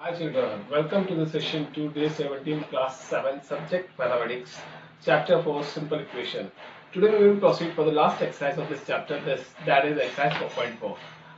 Hi children, welcome to the session 2, day 17, class 7, subject mathematics, chapter 4, simple equation. Today we will proceed for the last exercise of this chapter, that is exercise 4.4.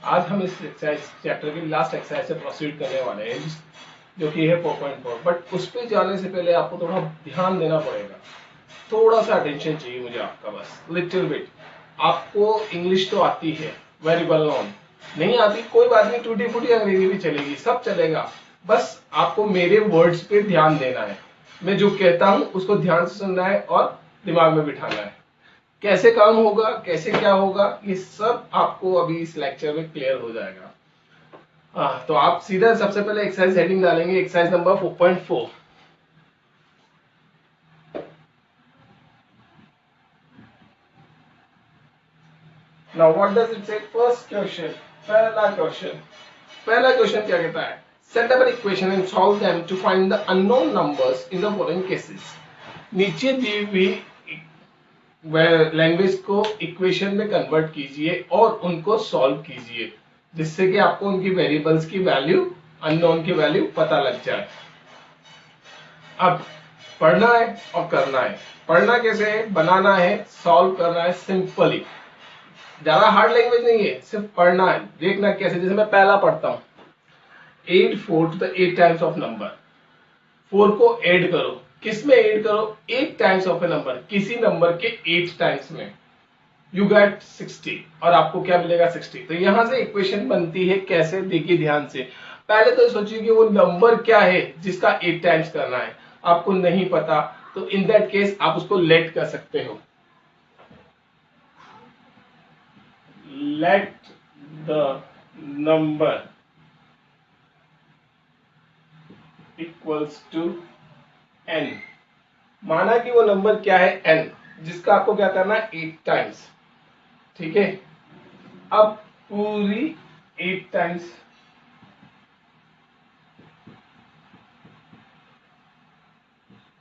आज हम इस exercise chapter की last exercise से proceed करने वाले हैं जो कि है 4.4. बट उस पर जाने से पहले आपको थोड़ा ध्यान देना पड़ेगा, थोड़ा सा अटेंशन चाहिए मुझे आपका, बस लिटिल बिट. आपको इंग्लिश तो आती है, वेरी वेल नोन. नहीं आती कोई बात नहीं, टूटी फूटी अंग्रेजी भी चलेगी, सब चलेगा. बस आपको मेरे वर्ड्स पे ध्यान देना है. मैं जो कहता हूं उसको ध्यान से सुनना है और दिमाग में बिठाना है. कैसे काम होगा, कैसे क्या होगा, ये सब आपको अभी इस लेक्चर में क्लियर हो जाएगा. तो आप सीधा सबसे पहले एक्सरसाइज हेडिंग डालेंगे, exercise number 4.4. Now what does it say? First question, पहला क्वेश्चन क्या कहता है? Set up an equation and solve them to find the unknown numbers in the following cases. नीचे दी हुई लैंग्वेज को इक्वेशन में कन्वर्ट कीजिए और उनको सॉल्व कीजिए, जिससे कि आपको उनकी वेरिएबल्स की वैल्यू, अननोन की वैल्यू पता लग जाए. अब पढ़ना है और करना है. पढ़ना कैसे है, बनाना है, सॉल्व करना है, सिंपली. ज्यादा हार्ड लैंग्वेज नहीं है, सिर्फ पढ़ना है. देखना कैसे, जैसे मैं पहला पढ़ता हूं, 8 4 to the 8 times of number. 4 को ऐड करो, किस में ऐड करो? 8 टाइम्स ऑफ ए नंबर, किसी नंबर के 8 टाइम्स में. यू गेट 60 और आपको क्या मिलेगा? 60. तो यहां से इक्वेशन बनती है कैसे, देखिए ध्यान से. पहले तो सोचिए कि वो नंबर क्या है जिसका 8 टाइम्स करना है. आपको नहीं पता तो इन दैट केस आप उसको लेट कर सकते हो. Let the number equals to n. माना कि वो नंबर क्या है? n, जिसका आपको क्या करना है? 8 टाइम्स. ठीक है. अब पूरी 8 times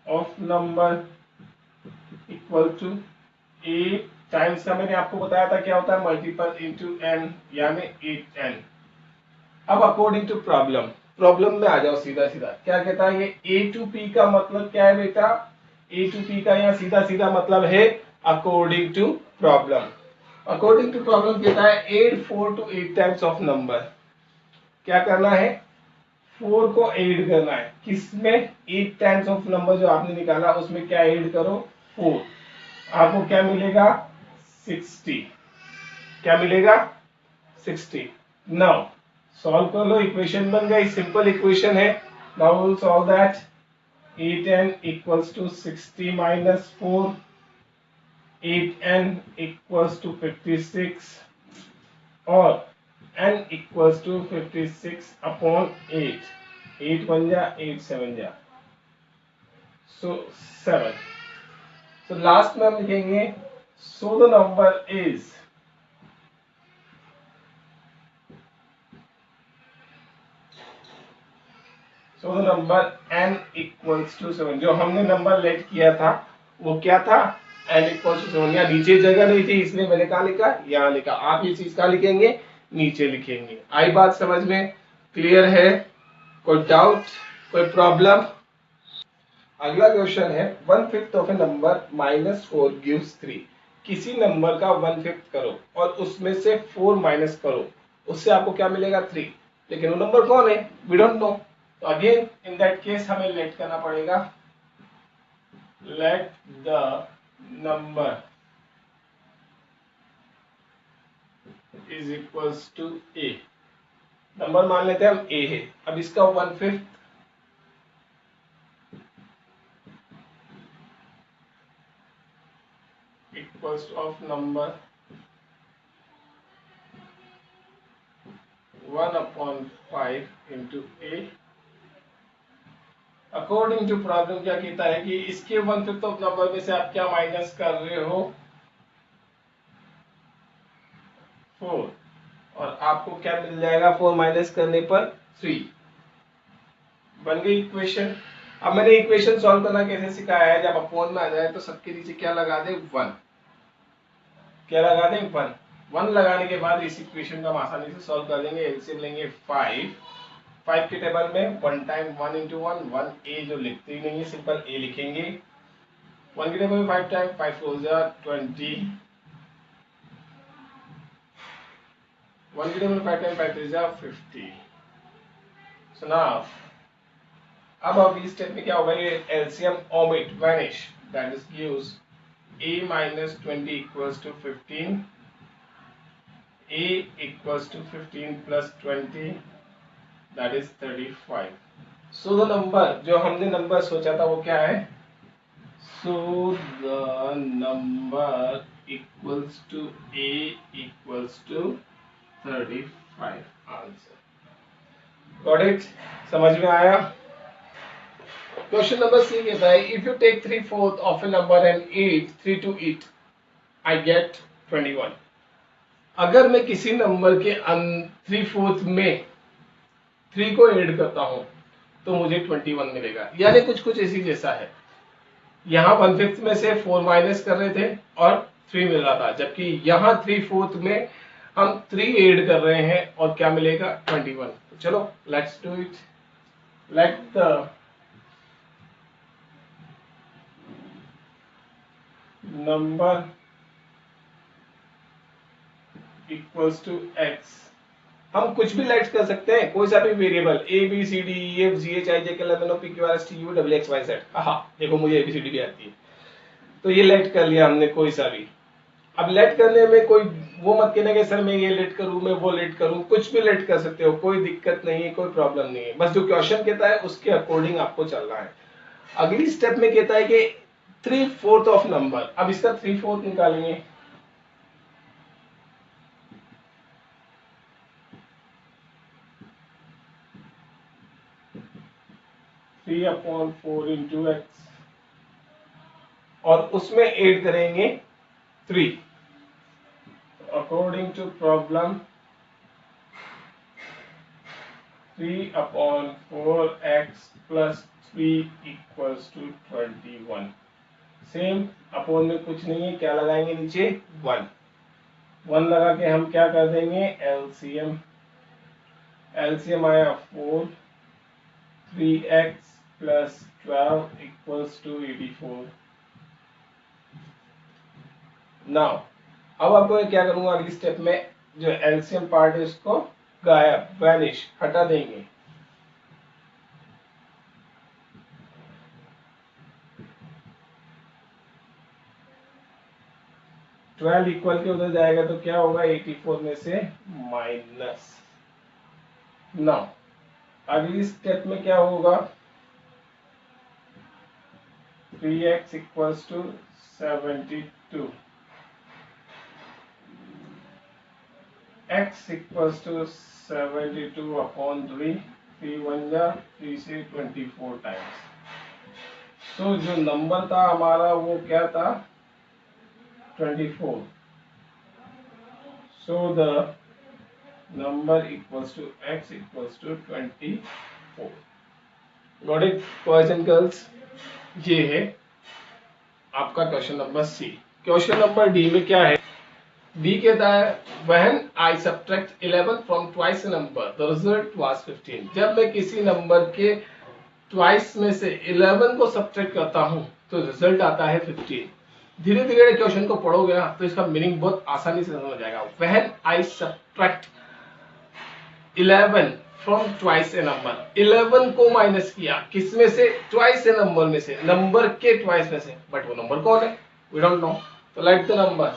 of number equal to 8 times का मैंने आपको बताया था क्या होता है? मल्टीपल इंटू n, यानी 8n. अब अकॉर्डिंग टू प्रॉब्लम में आ जाओ सीधा सीधा. क्या कहता है ये? a टू p का मतलब क्या है बेटा? a टू p का यहाँ सीधा सीधा मतलब है according to problem. According to problem कहता है 8 4 to 8 टाइम्स ऑफ नंबर. क्या करना है? 4 को ऐड करना है. किसमें? 8 टाइम्स ऑफ नंबर जो आपने निकाला उसमें क्या ऐड करो? 4. आपको क्या मिलेगा? 60. क्या मिलेगा? 60. नाउ सॉल्व कर लो, इक्वेशन बन गई, सिंपल इक्वेशन है. Now will solve that. 8n equals to 60 minus 4. 8n equals to 56 और n इक्वल्स टू 56 अपॉन 8. 8 बन जा, 8 7 जा, सो 7. सो लास्ट में हम लिखेंगे so the number is so the number n equals to 7. जो हमने नंबर लेट किया था वो क्या था? n equals to 7. यहाँ नीचे जगह नहीं थी इसलिए मैंने कहा लिखा, यहाँ लिखा. आप ये चीज कहाँ लिखेंगे? नीचे लिखेंगे. आई बात समझ में? क्लियर है? कोई डाउट, कोई प्रॉब्लम? अगला क्वेश्चन है 1/5 of a number minus 4 gives 3. किसी नंबर का 1/5 करो और उसमें से 4 माइनस करो, उससे आपको क्या मिलेगा? 3. लेकिन वो नंबर कौन है? We don't know. तो अगेन इन दैट केस हमें लेट करना पड़ेगा. Let the number is equals to A. Number मान लेते हैं हम ए है. अब इसका 1/5 equals of number 1/5 into A. According to problem क्या कहता है कि इसके 1/5 ऑफ नंबर में से आप क्या माइनस कर रहे हो? 4. और आपको क्या मिल जाएगा 4 माइनस करने पर? 3. बन गई इक्वेशन. अब मैंने इक्वेशन सॉल्व करना कैसे सिखाया है, जब अपोन में आ जाए तो सबके नीचे क्या लगा दे? 1. क्या लगा दें? 1. 1 लगाने के बाद इस इक्वेशन का हम आसानी से सॉल्व कर लेंगे. एलसीएम लेंगे 5 5 के टेबल में 1 टाइम 1 इंटू 1 1 ए जो लिखते ही नहीं है सिंपल ए लिखेंगे। 1 के टेबल में 5 टाइम 5 4 20, 1 के टेबल में 5 टाइम 5 3 50। सो नाउ अब इस स्टेप में क्या होगा, ये LCM omit vanish that is use a minus 20 equals to 15, a equals to 15 plus 20 that is 35. So the number जो हमने नंबर सोचा था वो क्या है, so the number equals to a equals to 35 answer. Got it? समझ में आया? क्वेश्चन नंबर सी कहता है if you take 3/4 of a number and add 3 to it I get 21। अगर मैं किसी नंबर के 3/4 में 3 को ऐड करता हूं तो मुझे 21 मिलेगा। यानी कुछ कुछ इसी जैसा है, यहाँ 1/5 में से 4 माइनस कर रहे थे और 3 मिल रहा था, जबकि यहाँ 3/4 में हम 3 ऐड कर रहे हैं और क्या मिलेगा 21। तो चलो let's do it. Let the number equals to x, हम कुछ भी लेट कर सकते हैं, कोई सा भी variable a b c d e f g h i j k l m n o p q r s t u w x y z। हाँ देखो मुझे ABCD भी आती है, तो ये लेट कर लिया हमने कोई सा भी। अब लेट करने में कोई वो मत कहना कि सर मैं ये लेट करूं मैं वो लेट करूं, कुछ भी लेट कर सकते हो, कोई दिक्कत नहीं है, कोई प्रॉब्लम नहीं है, बस जो क्वेश्चन कहता है उसके अकॉर्डिंग आपको चलना है। अगली स्टेप में कहता है कि 3/4 ऑफ नंबर। अब इसका 3/4 निकालेंगे, 3/4 इंटू एक्स और उसमें ऐड करेंगे 3। According to problem 3/4x plus 3 equals to 21। Same upon में कुछ नहीं है, क्या लगाएंगे नीचे 1 लगा के हम क्या कर देंगे एलसीएम। एलसीएम आया 4, 3x plus 12 equals to 84। Now अब आपको क्या करूंगा अगली स्टेप में, जो एलसीएम पार्ट है इसको गायब वैनिश हटा देंगे। ट्वेल्व इक्वल के उधर जाएगा तो क्या होगा 84 में से माइनस। नाउ अगली स्टेप में क्या होगा 3x equals to 72, x equals to 72 upon 3, 3 1 जा 3 से 24 टाइम्स। तो जो नंबर था हमारा वो क्या था 24। So the number equals to x equals to 24। Got it boys and girls? ये है आपका question number C. Question number D में क्या है, डी कहता है when I subtract 11 from twice a number the result was 15। जब मैं किसी नंबर के ट्वाइस में से 11 को सब्ट्रैक्ट करता हूं तो रिजल्ट आता है 15। धीरे धीरे क्वेश्चन को पढ़ोगे ना तो इसका मीनिंग बहुत आसानी से समझ जाएगा। when I subtract 11 from twice A number, 11 को माइनस किया किसमें से ट्वाइस ए नंबर में से, नंबर के ट्वाइस में से, बट वो नंबर कौन है वी डोंट नो। तो राइट द नंबर।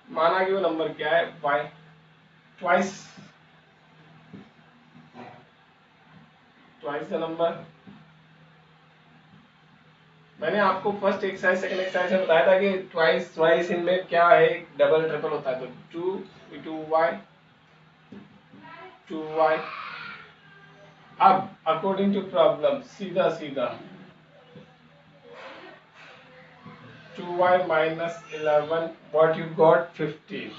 माना कि वो नंबर क्या है y ट्वाइस द नंबर। मैंने आपको फर्स्ट एक्सरसाइज सेकंड एक्सरसाइज में बताया था कि ट्वाइस इनमें क्या है डबल ट्रिपल होता है, तो 2y। अब अकॉर्डिंग टू प्रॉब्लम सीधा 2y minus 11 what you got 15।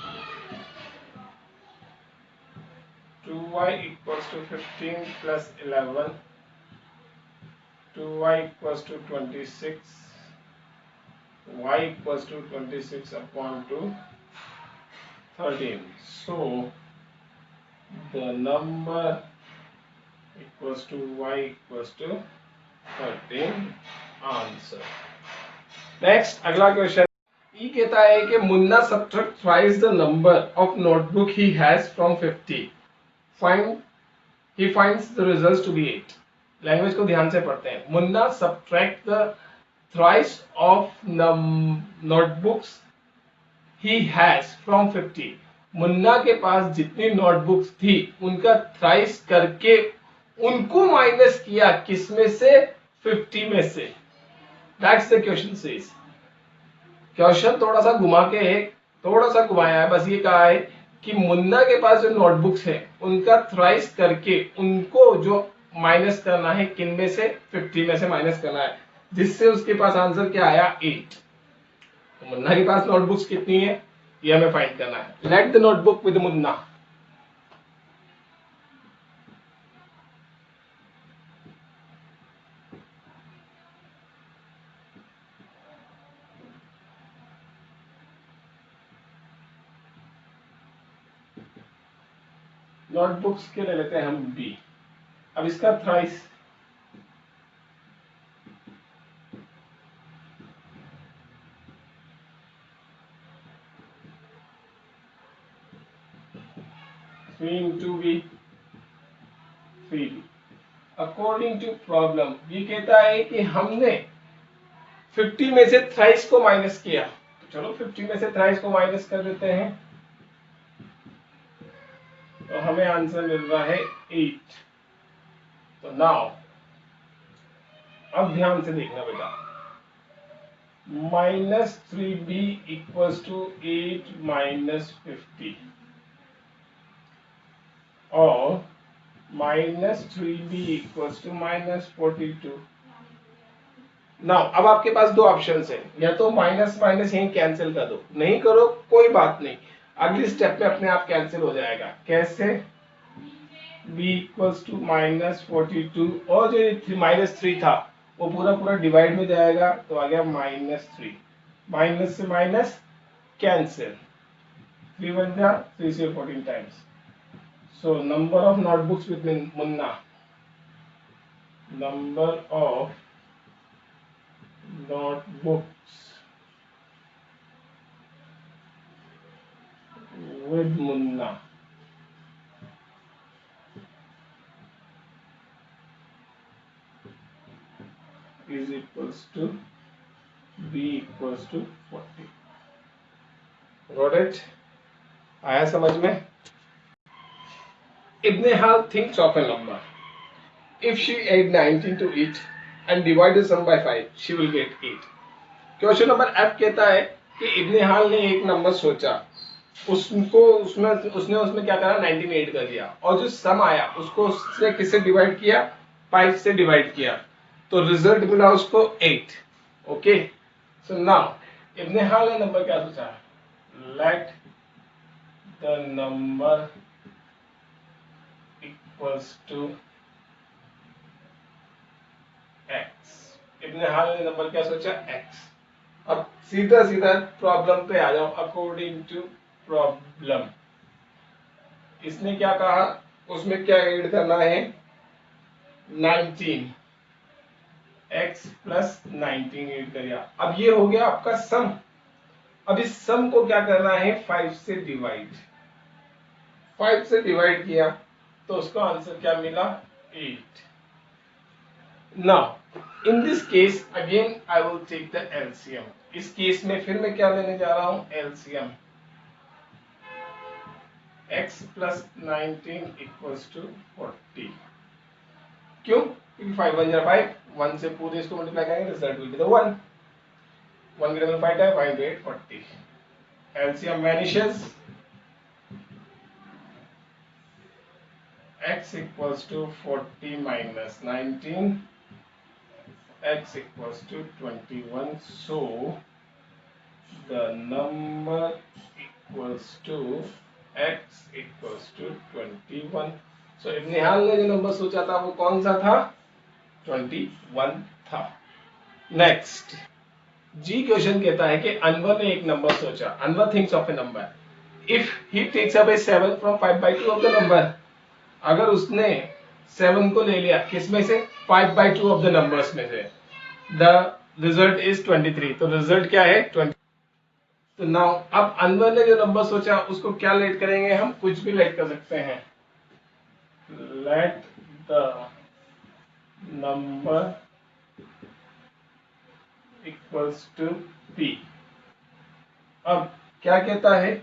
2y equals to 15 plus 11, 2y equals to 26 y equals to 26 upon 2 13. So the number equals to y equals to 13 आंसर। Next अगला question ये कहता है कि Munna subtract thrice the number of notebook he has from 50 find he finds the results to be 8। Language को ध्यान से पढ़ते हैं। Munna subtract the thrice of notebooks he has from 50। Munna के पास जितनी नोटबुक्स थी उनका थ्राइस करके उनको माइनस किया किसमें से 50 में से। That's the question says. Question थोड़ा सा घुमा के है, थोड़ा सा घुमाया है, बस ये कहा है कि मुन्ना के पास जो नोटबुक्स है उनका थ्राइस करके उनको जो माइनस करना है किन में से 50 में से माइनस करना है, जिससे उसके पास आंसर क्या आया 8। तो मुन्ना के पास नोटबुक्स कितनी है ये हमें फाइंड करना है। Let the notebook with Munna. Notebooks के ले लेते हैं हम बी। अब इसका thrice three into B 3b। According to problem ये कहता है कि हमने 50 में से थ्राइस को माइनस किया, तो चलो 50 में से थ्राइस को माइनस कर देते हैं, तो हमें आंसर मिल रहा है 8। तो नाउ अब ध्यान से देखना बेटा, -3b इक्वल्स टू 8 माइनस 50 और -3b इक्वल्स टू -42। नाउ अब आपके पास दो ऑप्शंस है, या तो माइनस माइनस यहीं कैंसिल कर दो, नहीं करो कोई बात नहीं, अगली स्टेप में अपने आप कैंसिल हो जाएगा। कैसे? b इक्वल्स टू -42 और जो -3 था वो पूरा पूरा डिवाइड में जाएगा, तो आ गया -3। माइनस से माइनस कैंसिल, 3 बन जा 3 से 14 times. So number of notebooks with Munna, number of notebooks with Munna is equals to b equals to 40। Got it? आया समझ में? Ibn Hal thinks of a number. If she add 19 to it and divide the sum by 5, she will get 8। Question number F कहता है कि इब्न हाल ने एक number सोचा, उसको उसमें क्या करा 19 ऐड कर दिया, और जो सम आया उसको उसने किससे डिवाइड किया 5 से डिवाइड किया, तो रिजल्ट मिला उसको 8। ओके, सो नाउ इब्न हाल ने नंबर क्या सोचा, let the number equals to x। इब्न हाल ने नंबर क्या सोचा x। अब सीधा सीधा प्रॉब्लम पे आ जाओ। अकॉर्डिंग टू प्रॉब्लम इसने क्या कहा, उसमें क्या ऐड करना है 19, x प्लस 19 ऐड करिए। अब ये हो गया आपका सम। अब इस सम को क्या करना है 5 से डिवाइड, 5 से डिवाइड किया तो उसका आंसर क्या मिला 8। Now in this case again I will take the LCM. इस केस में फिर मैं क्या लेने जा रहा हूं LCM. x plus 19 equals to 40। क्यों? क्योंकि 5 1 5, 1 से पूरे इसको मल्टीप्लाई करेंगे, रिजल्ट विल बी द 1। 1 के टेबल 5 है, 5 8 40। LCM vanishes, x equals to 40 minus 19, x equals to 21, so the number equals to x equals to 21। so इब्न हाल ने जो नंबर सोचा था वो कौन सा था 21 था। नेक्स्ट जी क्वेश्चन कहता है कि अनवर ने एक नंबर सोचा, Anwar thinks of a number if he takes away 7 from 5/2 of the number. अगर उसने 7 को ले लिया किसमें से, 5/2 ऑफ द नंबर्स में से, द रिजल्ट इज 23। तो रिजल्ट क्या है, 20। तो नाउ अब अनवर ने जो नंबर सोचा उसको क्या लेट करेंगे, हम कुछ भी लेट कर सकते हैं। Let the number equals to p। अब क्या कहता है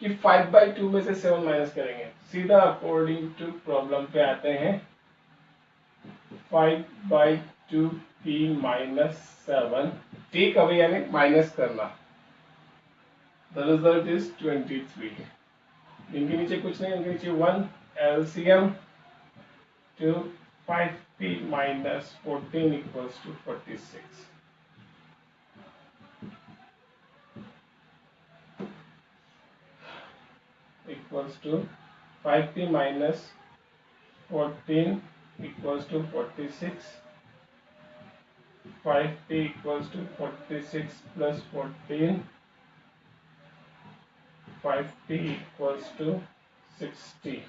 कि 5/2 में से 7 माइनस करेंगे, सीधा अकॉर्डिंग टू प्रॉब्लम पे आते हैं। 5/2 p माइनस 7, टेक अवे यानी माइनस करना, द रिजल्ट इज 23। इनके नीचे कुछ नहीं, इनके नीचे 1, LCM to 5p minus 14 equals to 46। equals to 5p minus 14 equals to 46। 5p equals to 46 plus 14, 5p equals to 60।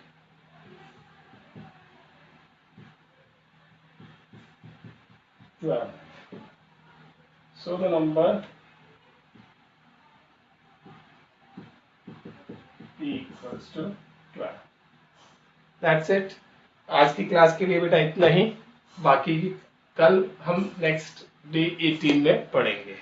So the number p equals to 12। That's it। आज की class के लिए बेटा इतना ही, बाकी कल हम नेक्स्ट डे 18 में पढ़ेंगे।